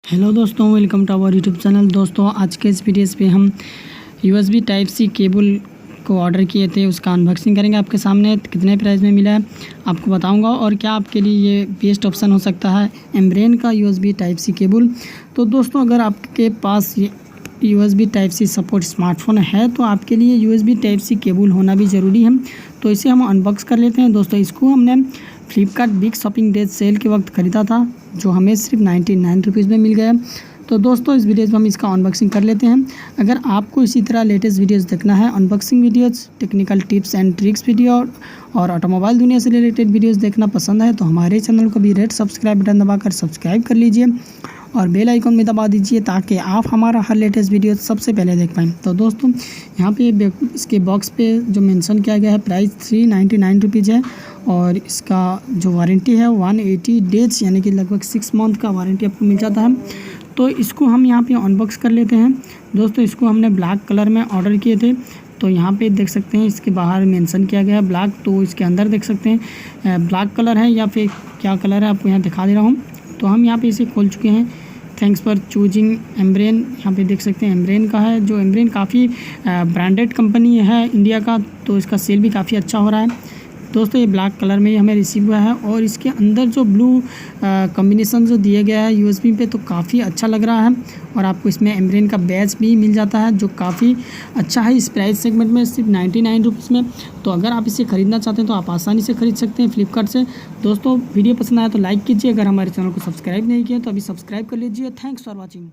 Hello दोस्तों, welcome to our YouTube channel. दोस्तों आज के इस वीडियोस पे हम USB टाइप सी केबल को ऑर्डर किए थे, उसका अनबॉक्सिंग करेंगे। आपके सामने कितने प्राइस में मिला है आपको बताऊंगा और क्या आपके लिए ये बेस्ट ऑप्शन हो सकता है एम्ब्रेन का USB टाइप सी केबल। तो दोस्तों अगर आपके पास ये USB type C support smartphone है तो आपके लिए USB टाइप सी केबल होना भी ज़रूरी है। तो इसे हम अनबॉक्स कर लेते हैं। दोस्तों इसको हमने Flipkart big shopping days cell के वक्त ख़रीदा था, जो हमें सिर्फ 99 रुपीज़ में मिल गया। तो दोस्तों इस वीडियोज़ में हम इसका अनबॉक्सिंग कर लेते हैं। अगर आपको इसी तरह लेटेस्ट वीडियोज़ देखना है, unboxing videos, technical tips and tricks video और ऑटोमोबाइल दुनिया से रिलेटेड वीडियोज़ देखना पसंद है तो हमारे चैनल को भी रेड सब्सक्राइब बटन दबाकर सब्सक्राइब कर लीजिए और बेल आइकन में दबा दीजिए ताकि आप हमारा हर लेटेस्ट वीडियो सबसे पहले देख पाएँ। तो दोस्तों यहाँ पे इसके बॉक्स पे जो मेंशन किया गया है प्राइस 399 रुपीज़ है और इसका जो वारंटी है 180 डेज यानी कि लगभग 6 मंथ का वारंटी आपको मिल जाता है। तो इसको हम यहाँ पे अनबॉक्स कर लेते हैं। दोस्तों इसको हमने ब्लैक कलर में ऑर्डर किए थे, तो यहाँ पे देख सकते हैं इसके बाहर मेंशन किया गया है ब्लैक, तो इसके अंदर देख सकते हैं ब्लैक कलर है या फिर क्या कलर है आपको यहाँ दिखा दे रहा हूँ। तो हम यहाँ पे इसे खोल चुके हैं। थैंक्स फॉर चूजिंग एम्ब्रेन, यहाँ पे देख सकते हैं एम्ब्रेन का है, जो एम्ब्रेन काफ़ी ब्रांडेड कंपनी है इंडिया का, तो इसका सेल भी काफ़ी अच्छा हो रहा है। दोस्तों ये ब्लैक कलर में ही हमें रिसीव हुआ है और इसके अंदर जो ब्लू कॉम्बिनेशन जो दिया गया है USB पे तो काफ़ी अच्छा लग रहा है और आपको इसमें एम्ब्रेन का बैच भी मिल जाता है जो काफ़ी अच्छा है इस प्राइस सेगमेंट में, सिर्फ 99 रुपीज़ में। तो अगर आप इसे ख़रीदना चाहते हैं तो आप आसानी से ख़रीद सकते हैं फ्लिपकार्ट से। दोस्तों वीडियो पसंद आया तो लाइक कीजिए, अगर हमारे चैनल को सब्सक्राइब नहीं किया तो अभी सब्सक्राइब कर लीजिए। Thanks for watching.